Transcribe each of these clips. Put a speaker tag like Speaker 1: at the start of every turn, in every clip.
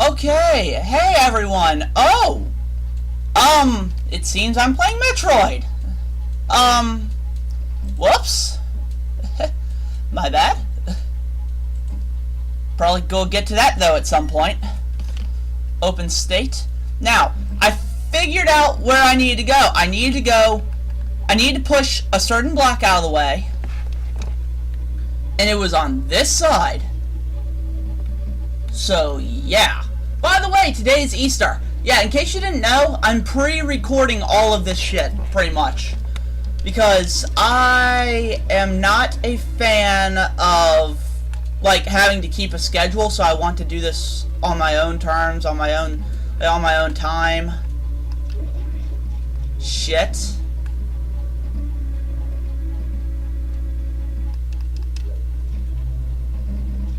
Speaker 1: Okay, hey everyone. It seems I'm playing Metroid. Whoops. My bad. Probably go get to that though at some point. Open state. Now, I figured out where I needed to go. I needed to push a certain block out of the way. And it was on this side. So, yeah. By the way, today's Easter. Yeah, in case you didn't know, I'm pre-recording all of this shit, pretty much. Because I am not a fan of, like, having to keep a schedule, so I want to do this on my own terms, on my own time. Shit.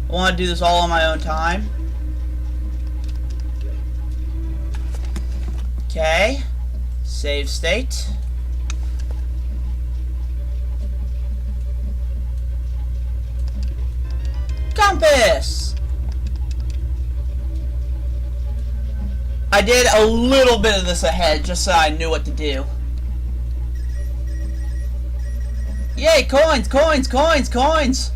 Speaker 1: I want to do this all on my own time. Okay. Save state. Compass! I did a little bit of this ahead just so I knew what to do. Yay, coins, coins, coins, coins!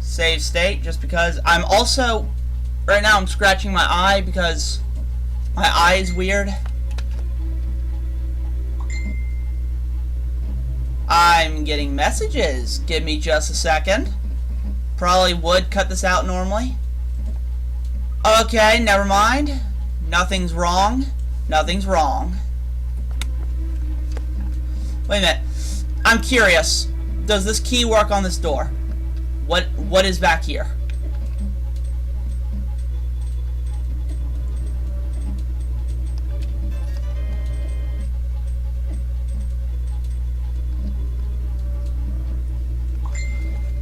Speaker 1: Save state, just because I'm also, right now I'm scratching my eye because my eye is weird. I'm getting messages. Give me just a second. Probably would cut this out normally. Okay, never mind. Nothing's wrong. Nothing's wrong. Wait a minute. I'm curious. Does this key work on this door? What is back here?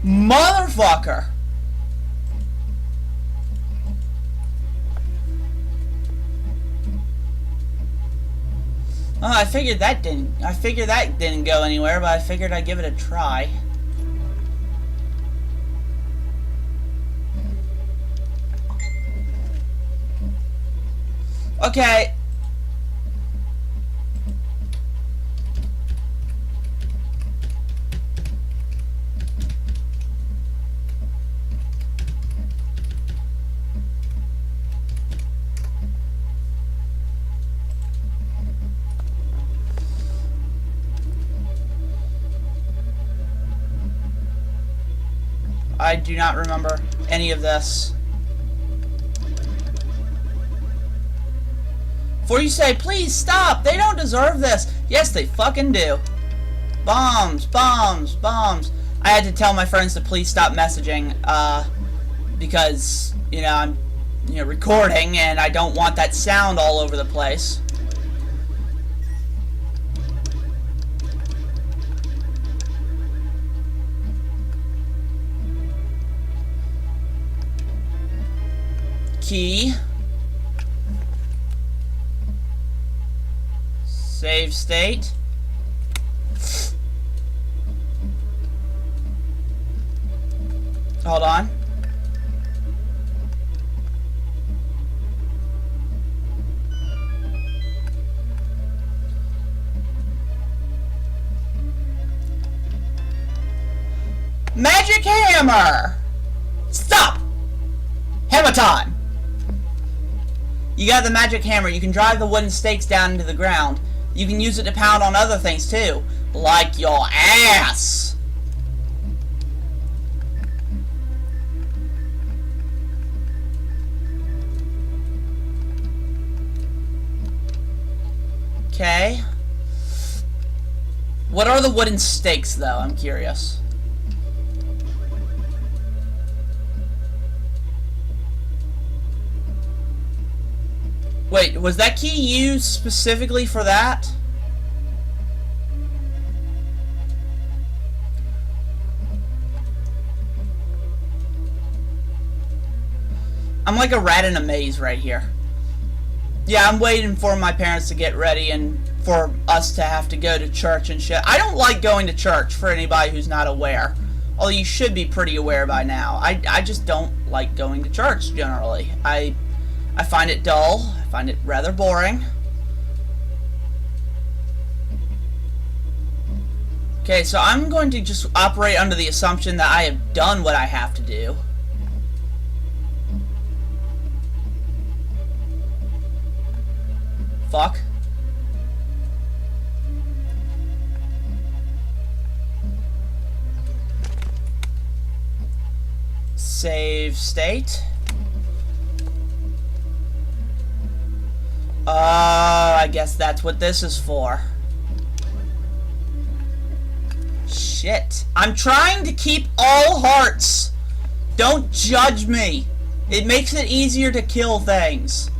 Speaker 1: Motherfucker! Oh, I figured that didn't go anywhere, but I figured I'd give it a try. Okay. I do not remember any of this. Before you say, please stop, they don't deserve this. Yes, they fucking do. Bombs, bombs, bombs. I had to tell my friends to please stop messaging, because, you know, I'm, recording and I don't want that sound all over the place. Key. Save state. Hold on. Magic hammer! Stop! Hammer time! You got the magic hammer. You can drive the wooden stakes down into the ground. You can use it to pound on other things too, like your ass. Okay. What are the wooden stakes, though? I'm curious. Wait, was that key used specifically for that? I'm like a rat in a maze right here. Yeah, I'm waiting for my parents to get ready and for us to have to go to church and shit. I don't like going to church, for anybody who's not aware. Although you should be pretty aware by now. I just don't like going to church, generally. I find it dull. I find it rather boring. Okay, so I'm going to just operate under the assumption that I have done what I have to do. Fuck. Save state. I guess that's what this is for. Shit. I'm trying to keep all hearts. Don't judge me. It makes it easier to kill things.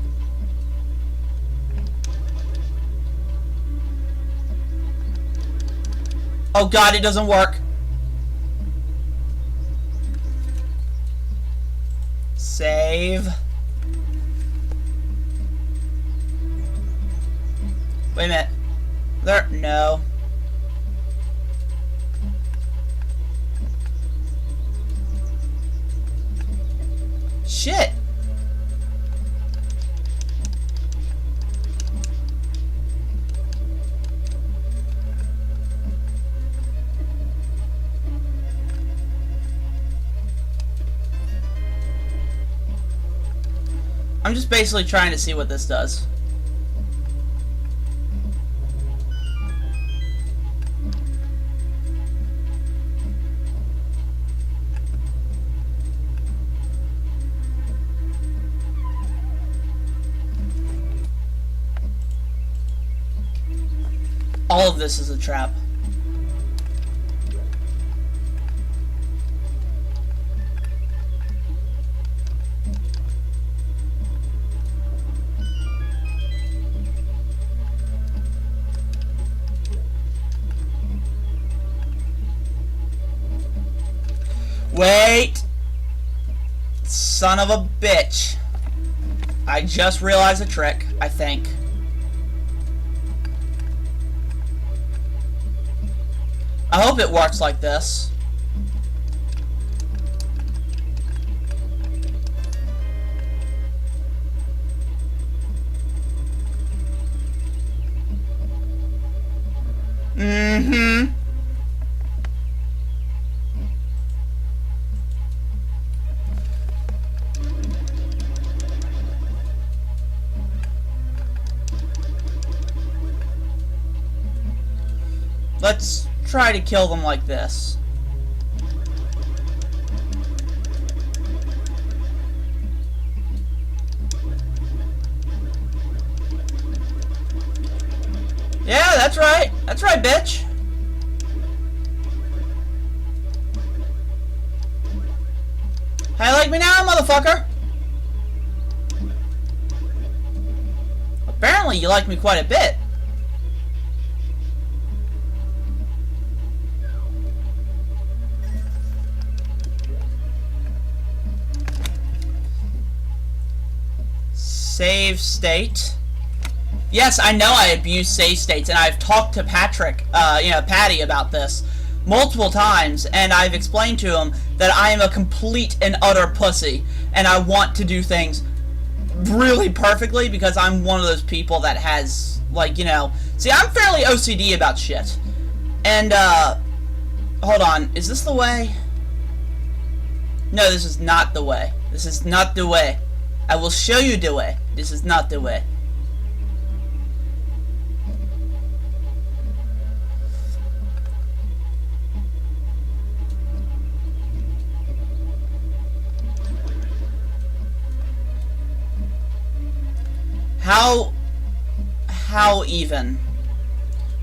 Speaker 1: Oh god, it doesn't work. Save. Wait a minute. There, no. Shit. I'm just basically trying to see what this does. All of this is a trap. Wait! Son of a bitch. I just realized a trick, I think. I hope it works like this. Mm-hmm. Let's try to kill them like this. Yeah, that's right. That's right, bitch. How you like me now, motherfucker? Apparently you like me quite a bit. Save state. Yes, I know I abuse save states, and I've talked to Patty about this multiple times, and I've explained to him that I am a complete and utter pussy, and I want to do things really perfectly because I'm one of those people that has, like, see, I'm fairly OCD about shit. And, hold on, is this the way? No, this is not the way. This is not the way. I will show you the way. This is not the way. How even?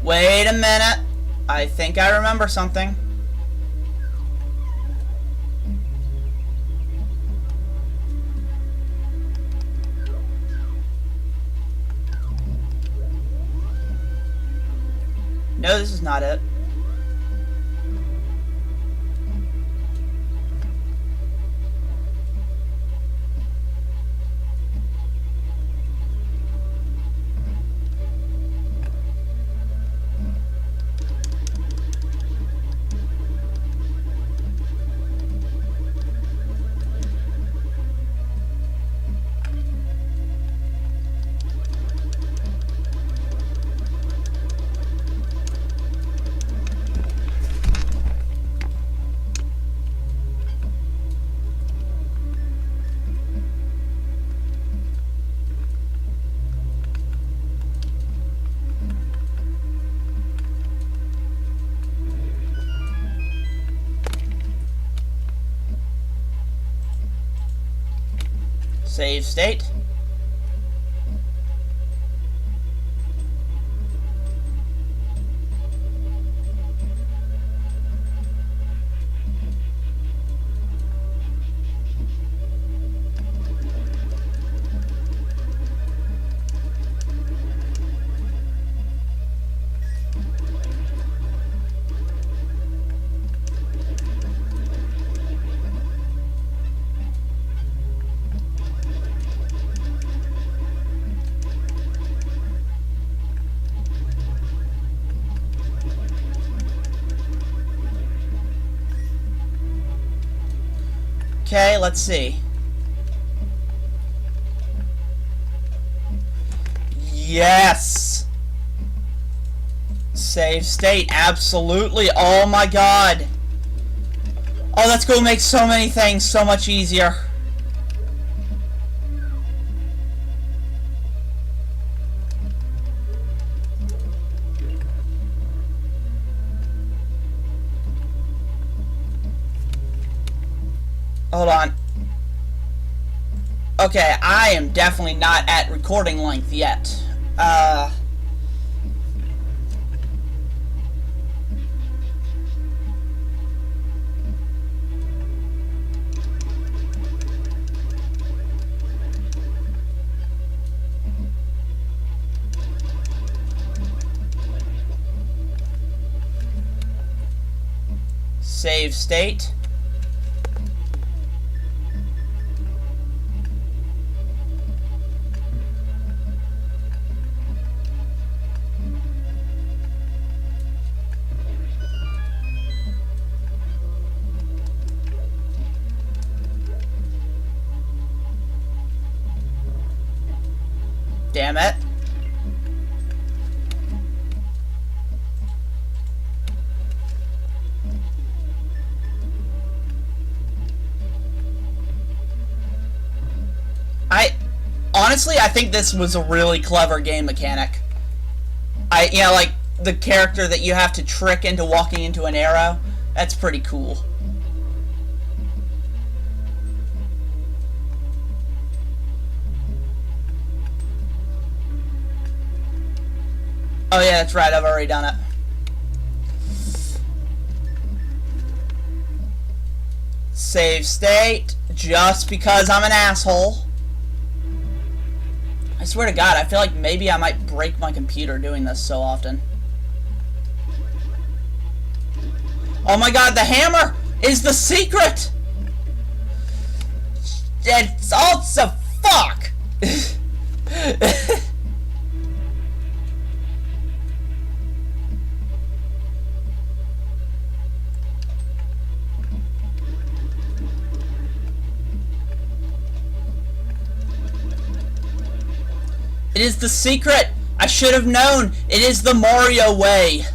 Speaker 1: Wait a minute. I think I remember something. No, this is not it. Save state. Okay, let's see. Yes! Save state, absolutely. Oh my god. Oh, that's gonna make so many things so much easier. Hold on. Okay, I am definitely not at recording length yet. Save state. Damn it. Honestly, I think this was a really clever game mechanic. Like, the character that you have to trick into walking into an arrow, that's pretty cool. Oh yeah, that's right, I've already done it. Save state, just because I'm an asshole. I swear to God, I feel like maybe I might break my computer doing this so often. Oh my God, the hammer is the secret! It's also fuck! It is the secret! I should have known! It is the Mario way!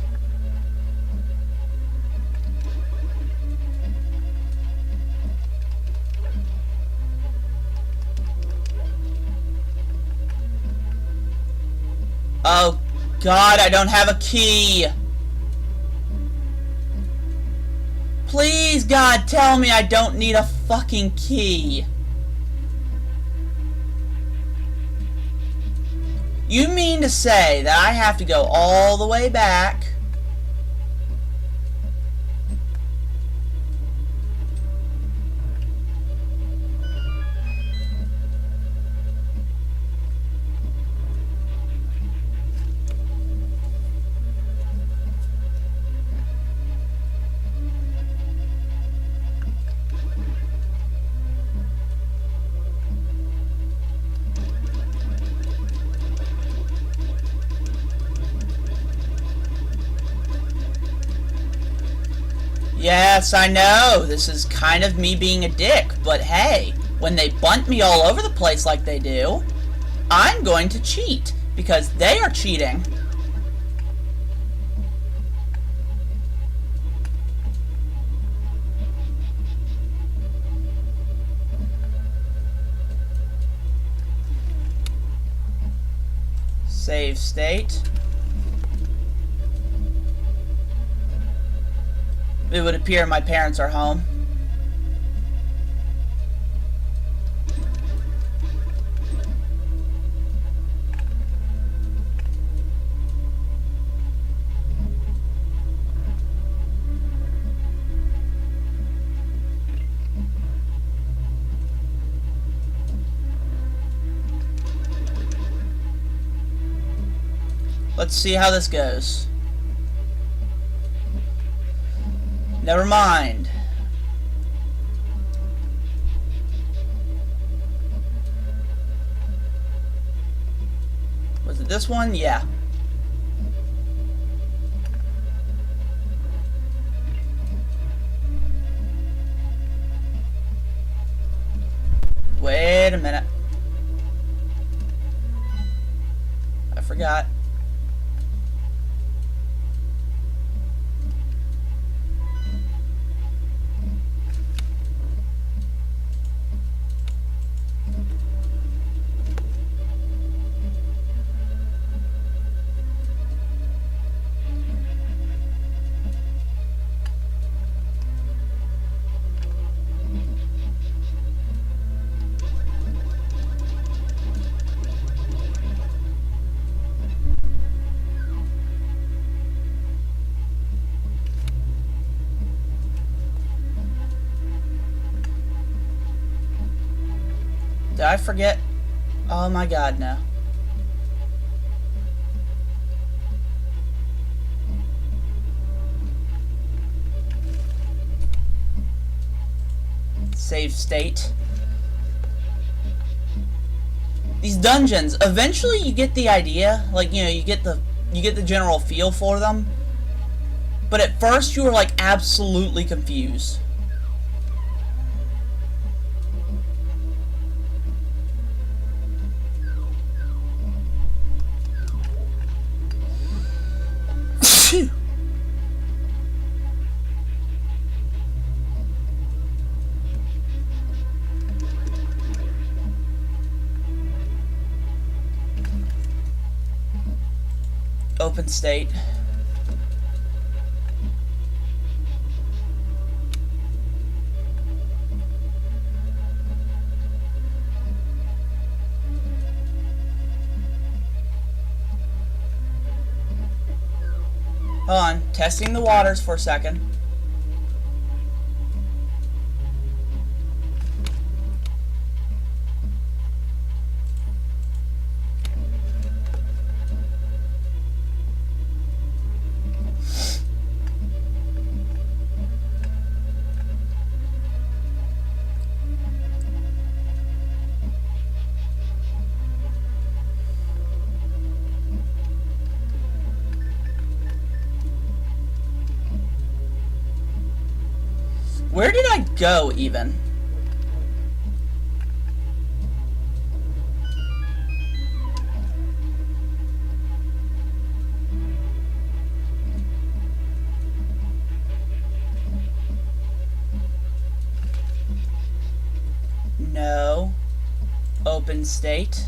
Speaker 1: Oh God, I don't have a key! Please, God, tell me I don't need a fucking key! You mean to say that I have to go all the way back? Yes, I know, this is kind of me being a dick, but hey, when they bunt me all over the place like they do, I'm going to cheat, because they are cheating. Save state. It would appear my parents are home. Let's see how this goes. Never mind. Was it this one? Yeah. Wait a minute. I forgot. Did I forget? Oh my god, no. Save state. These dungeons, eventually you get the idea, like, you know, you get the general feel for them. But at first you were like absolutely confused. Open state. Hold on, testing the waters for a second. Where did I go, even? No. Open state.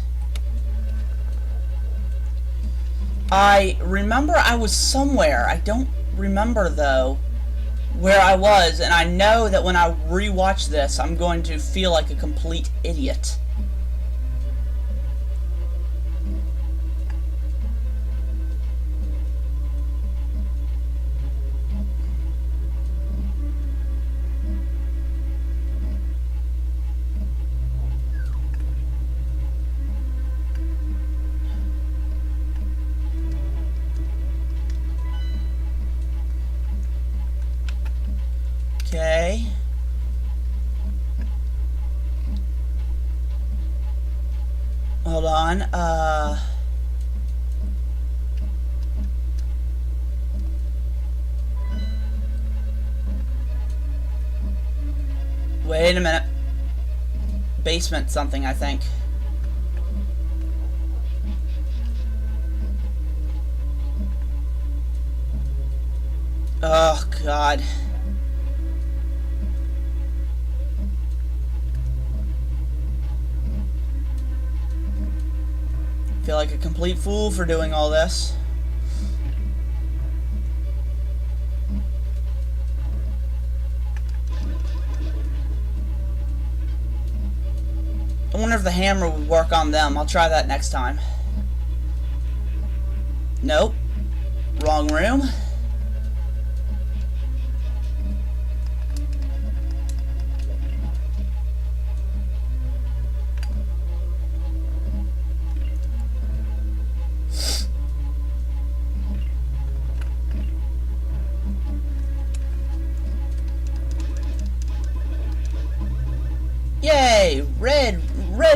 Speaker 1: I remember I was somewhere. I don't remember, though, where I was, and I know that when I rewatch this, I'm going to feel like a complete idiot. Okay. Hold on. Wait a minute. Basement something, I think. Oh, God. Feel like a complete fool for doing all this. I wonder if the hammer would work on them. I'll try that next time. Nope. Wrong room.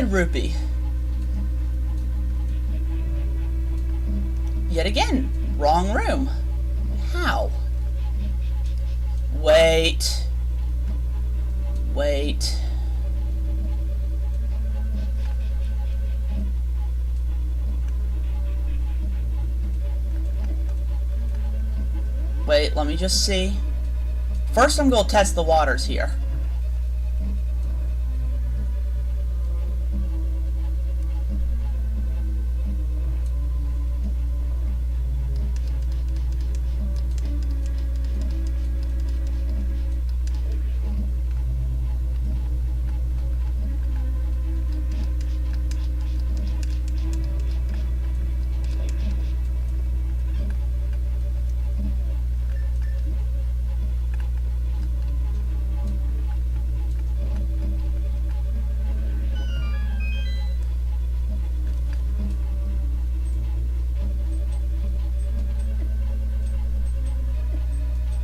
Speaker 1: red rupee. Yet again, wrong room. How? Wait. Wait. Wait, let me just see. First, I'm going to test the waters here.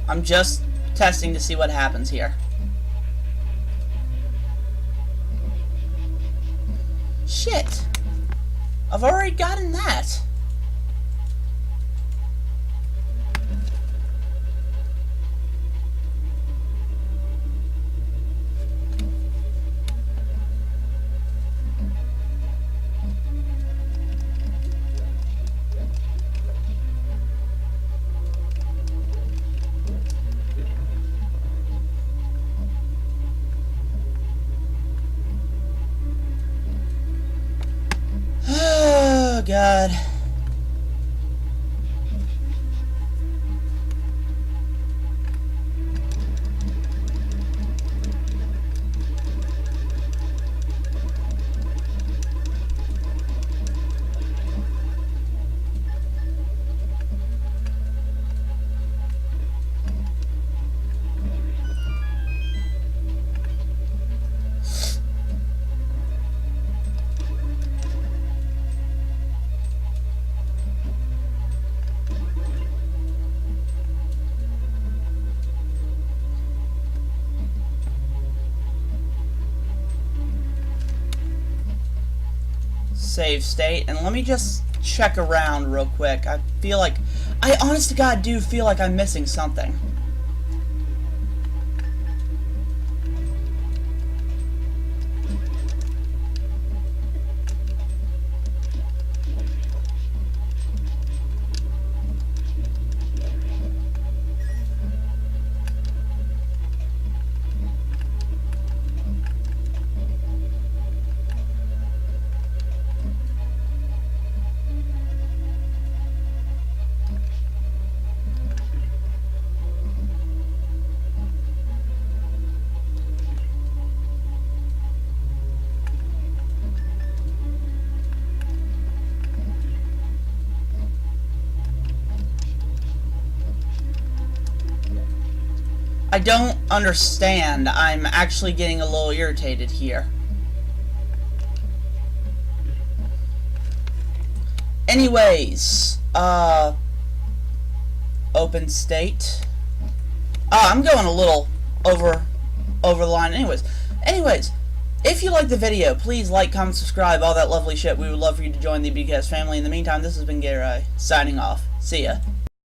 Speaker 1: I'm just testing to see what happens here. Shit! I've already gotten that. Oh, God. Save state, and let me just check around real quick. I honest to God do feel like I'm missing something. I don't understand. I'm actually getting a little irritated here. Anyways, open state. I'm going a little over the line. Anyways, if you like the video, please like, comment, subscribe, all that lovely shit. We would love for you to join the BKS family. In the meantime, this has been Gayrai, signing off. See ya.